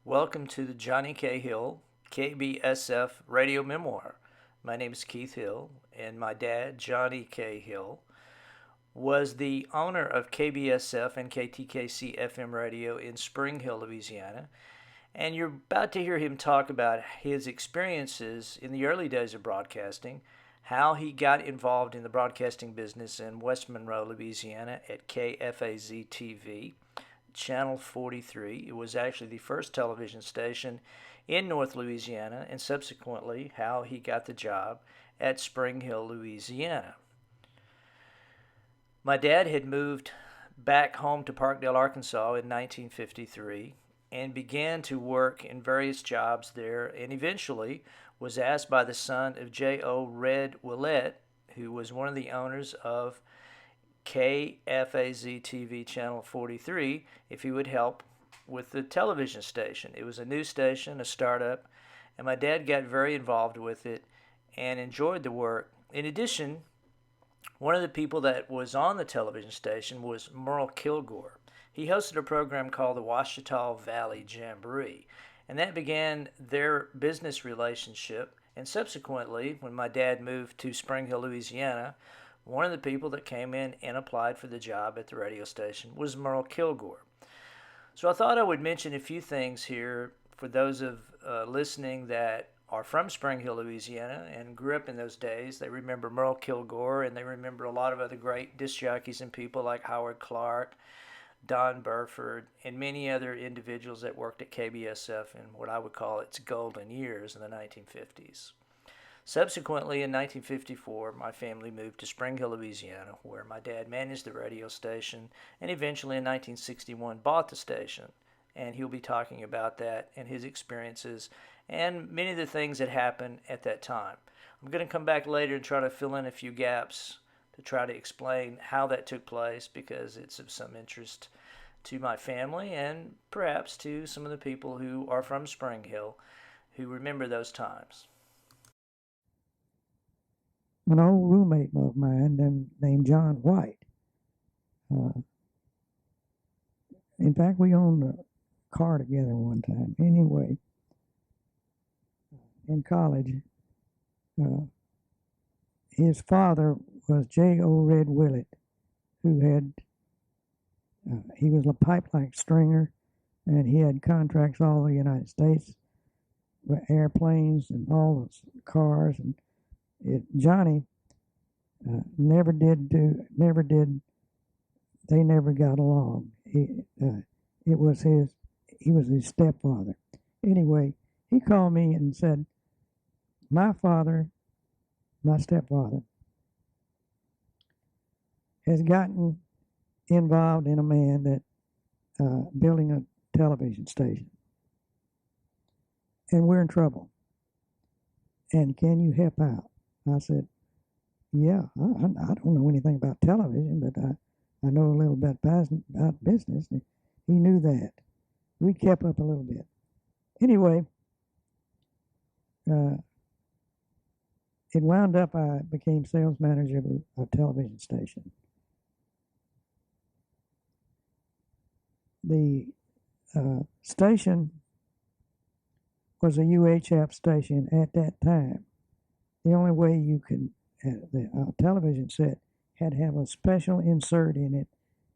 Welcome to the Johnny K. Hill KBSF Radio Memoir. My name is Keith Hill, and my dad, Johnny K. Hill, was the owner of KBSF and KTKC FM radio in Spring Hill, Louisiana. And you're about to hear him talk about his experiences in the early days of broadcasting, how he got involved in the broadcasting business in West Monroe, Louisiana at KFAZ TV, Channel 43. It was actually the first television station in North Louisiana, and subsequently how he got the job at Spring Hill, Louisiana. My dad had moved back home to Parkdale, Arkansas in 1953 and began to work in various jobs there, and eventually was asked by the son of J.O. Red Willett, who was one of the owners of KFAZ TV Channel 43, if he would help with the television station. It was a new station, a startup, and my dad got very involved with it and enjoyed the work. In addition, one of the people that was on the television station was Merle Kilgore. He hosted a program called the Ouachita Valley Jamboree, and that began their business relationship. And subsequently, when my dad moved to Spring Hill, Louisiana, one of the people that came in and applied for the job at the radio station was Merle Kilgore. So I thought I would mention a few things here for those of listening that are from Spring Hill, Louisiana, and grew up in those days. They remember Merle Kilgore, and they remember a lot of other great disc jockeys and people like Howard Clark, Don Burford, and many other individuals that worked at KBSF in what I would call its golden years in the 1950s. Subsequently, in 1954, my family moved to Spring Hill, Louisiana, where my dad managed the radio station, and eventually in 1961 bought the station. And he'll be talking about that and his experiences and many of the things that happened at that time. I'm going to come back later and try to fill in a few gaps to try to explain how that took place, because it's of some interest to my family and perhaps to some of the people who are from Spring Hill who remember those times. An old roommate of mine named John White. Uh, in fact, we owned a car together one time. Anyway, in college, uh, his father was J.O. Red Willett, who he was a pipeline stringer, and he had contracts all over the United States with airplanes and all the cars. And Johnny never did. They never got along. He was his stepfather. Anyway, he called me and said, my stepfather, has gotten involved in a man that building a television station, and we're in trouble. And can you help out? I said, yeah, I don't know anything about television, but I know a little bit about business. And he knew that. We kept up a little bit. Anyway, it wound up I became sales manager of a television station. The station was a UHF station at that time. The only way you could, the television set had to have a special insert in it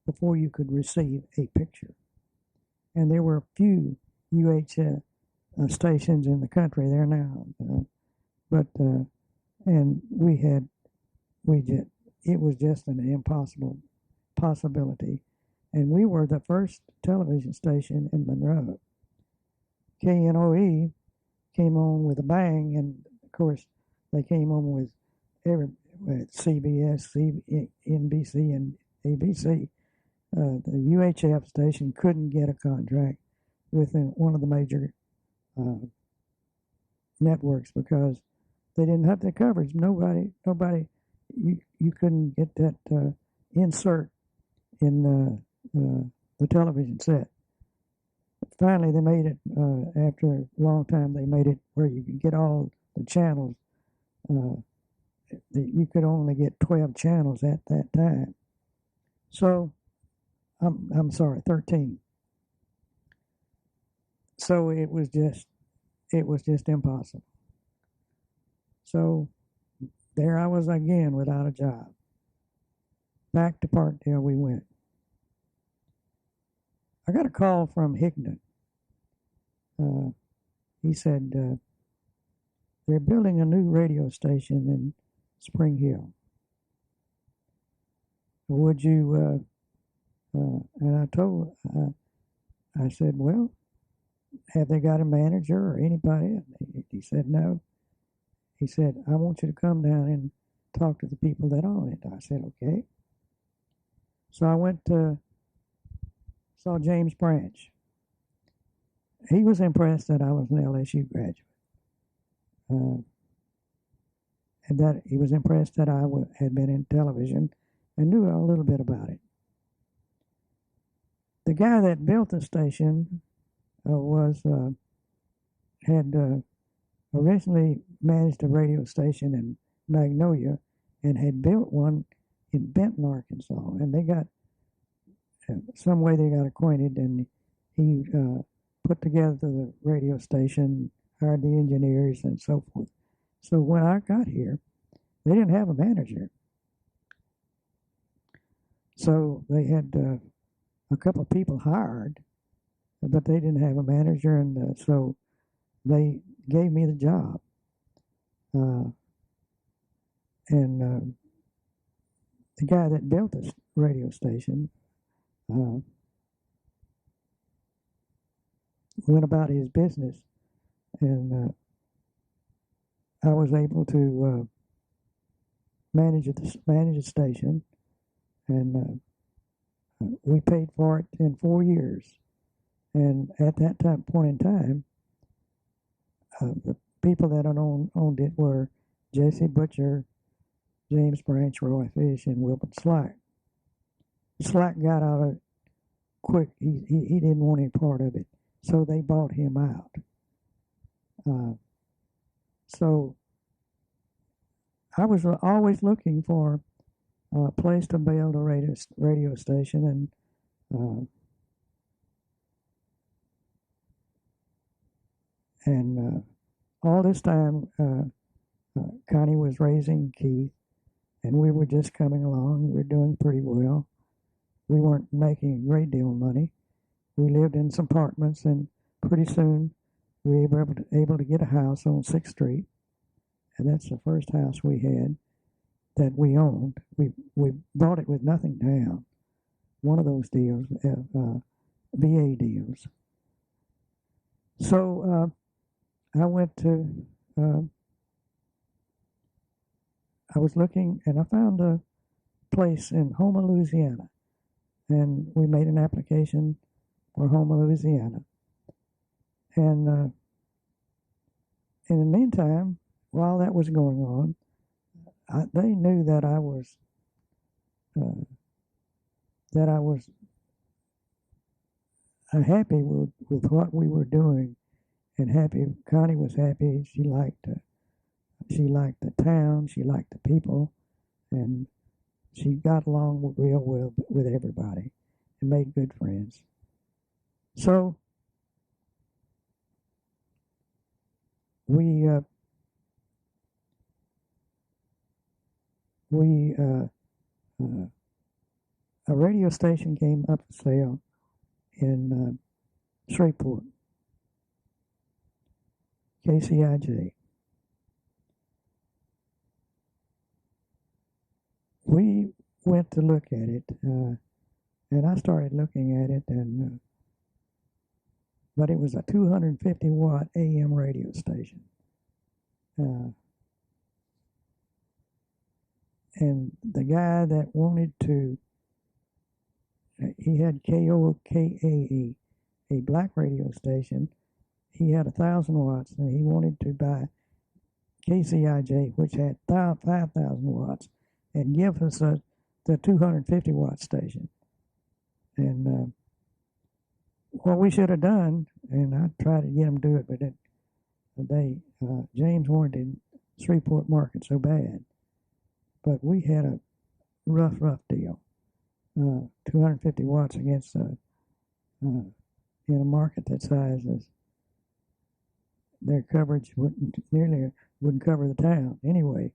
before you could receive a picture. And there were a few UHF stations in the country there now, and it was just an impossible possibility. And we were the first television station in Monroe. KNOE came on with a bang, and of course they came on with CBS, NBC, and ABC. The UHF station couldn't get a contract with one of the major networks because they didn't have the coverage. Nobody, you couldn't get that insert in the television set. Finally, they made it, after a long time, they made it where you could get all the channels. You could only get 12 channels at that time. So, I'm sorry, 13. So it was just impossible. So there I was again without a job. Back to Parkdale we went. I got a call from Higdon. He said they're building a new radio station in Spring Hill. Would you? And I said, well, have they got a manager or anybody? He said, no. He said, I want you to come down and talk to the people that own it. I said, okay. So I went to saw James Branch. He was impressed that I was an LSU graduate. And that he was impressed that I had been in television and knew a little bit about it. The guy that built the station had originally managed a radio station in Magnolia and had built one in Benton, Arkansas. And they got some way they got acquainted, and he put together the radio station, hired the engineers, and so forth. So when I got here, they didn't have a manager. So they had a couple of people hired, but they didn't have a manager, and so they gave me the job. And the guy that built this radio station went about his business, and I was able to manage the station, and we paid for it in 4 years. And at that point in time, the people that owned it were Jesse Butcher, James Branch, Roy Fish, and Wilbert Slack. Slack got out of it quick. He didn't want any part of it, so they bought him out. So I was always looking for a place to build a radio station, and all this time, Connie was raising Keith, and we were just coming along. We were doing pretty well. We weren't making a great deal of money. We lived in some apartments, and pretty soon we were able to get a house on 6th Street, and that's the first house we had that we owned. We bought it with nothing down. One of those deals, VA deals. So I went to, I was looking, and I found a place in Houma, Louisiana, and we made an application for Houma, Louisiana. And in the meantime, while that was going on, they knew that I was happy with what we were doing, and happy. Connie was happy. She liked the town. She liked the people, and she got along real well with everybody and made good friends. So a radio station came up for sale in Shreveport, KCIJ. We went to look at it, and I started looking at it, and but it was a 250 watt AM radio station. And the guy that wanted to, he had KOKAE, a black radio station. He had 1,000 watts, and he wanted to buy KCIJ, which had 5,000 watts, and give us the 250 watt station. And what we should have done, and I tried to get him to do it, but James wanted the Shreveport market so bad. But we had a rough deal. 250 watts against in a market that size is their coverage wouldn't cover the town. Anyway,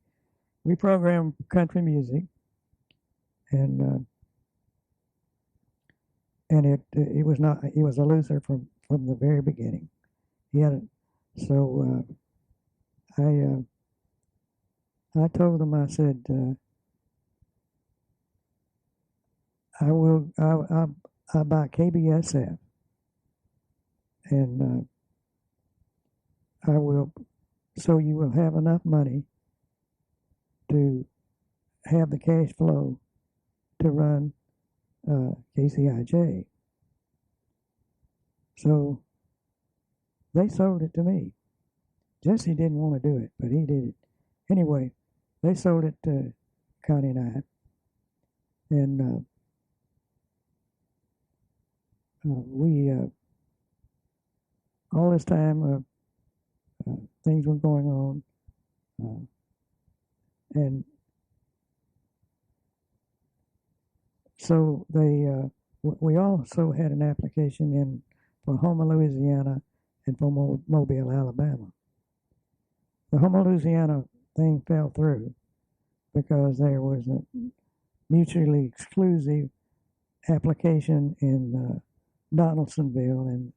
we programmed country music, and it was not it was a loser from the very beginning. He had it, so I told him, I said, I buy KBSF, and I will, so you will have enough money to have the cash flow to run KCIJ. So they sold it to me. Jesse didn't want to do it, but he did it. Anyway, they sold it to Connie and I, and we all this time things were going on, and so we also had an application in for Houma, Louisiana, and for Mobile, Alabama. The Houma, Louisiana thing fell through because there was a mutually exclusive application in Donaldsonville, and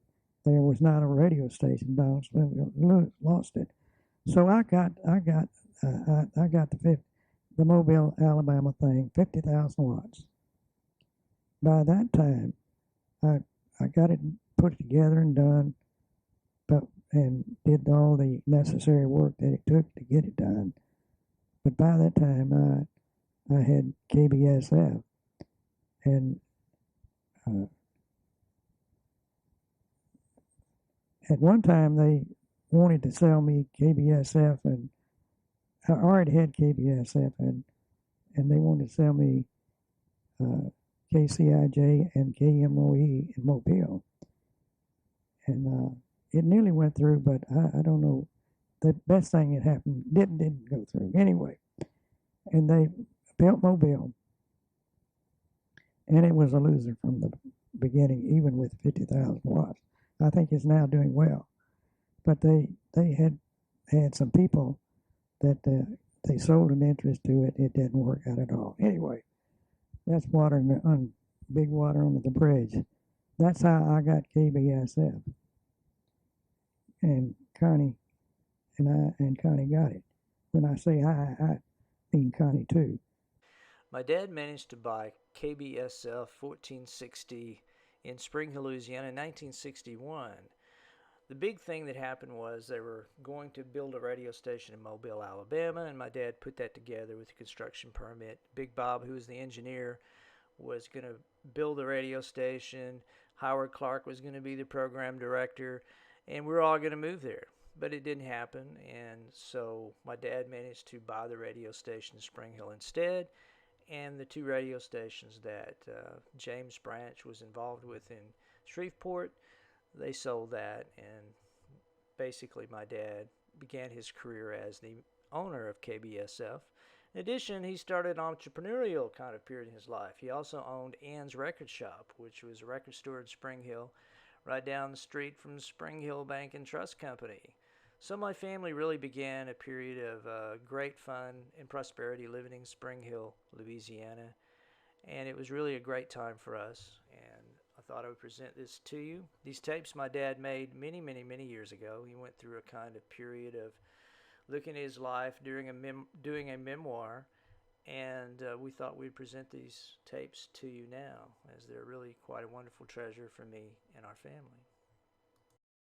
there was not a radio station. Donaldsonville lost it, so I got the Mobile, Alabama thing, 50,000 watts. By that time, I got it put together and done, and did all the necessary work that it took to get it done. But by that time, I had KBSF, and at one time they wanted to sell me KBSF, and I already had KBSF, and they wanted to sell me KCIJ and KMOE in Mobile, and it nearly went through, but I don't know. The best thing that happened didn't go through anyway, and they built Mobile, and it was a loser from the beginning, even with 50,000 watts. I think it's now doing well, but they had some people that they sold an interest to it. It didn't work out at all. Anyway, that's big water under the bridge. That's how I got KBSF, and Connie Connie got it. When I say I mean Connie too. My dad managed to buy KBSF 1460 in Spring Hill, Louisiana in 1961. The big thing that happened was they were going to build a radio station in Mobile, Alabama, and my dad put that together with a construction permit. Big Bob, who was the engineer, was going to build the radio station. Howard Clark was going to be the program director, and we were all going to move there. But it didn't happen, and so my dad managed to buy the radio station in Spring Hill instead, and the two radio stations that James Branch was involved with in Shreveport, they sold that, and basically my dad began his career as the owner of KBSF. In addition, he started an entrepreneurial kind of period in his life. He also owned Ann's Record Shop, which was a record store in Spring Hill, right down the street from Spring Hill Bank and Trust Company. So my family really began a period of great fun and prosperity living in Spring Hill, Louisiana. And it was really a great time for us. And I thought I would present this to you. These tapes my dad made many, many, many years ago. He went through a kind of period of looking at his life doing a memoir. And we thought we'd present these tapes to you now, as they're really quite a wonderful treasure for me and our family.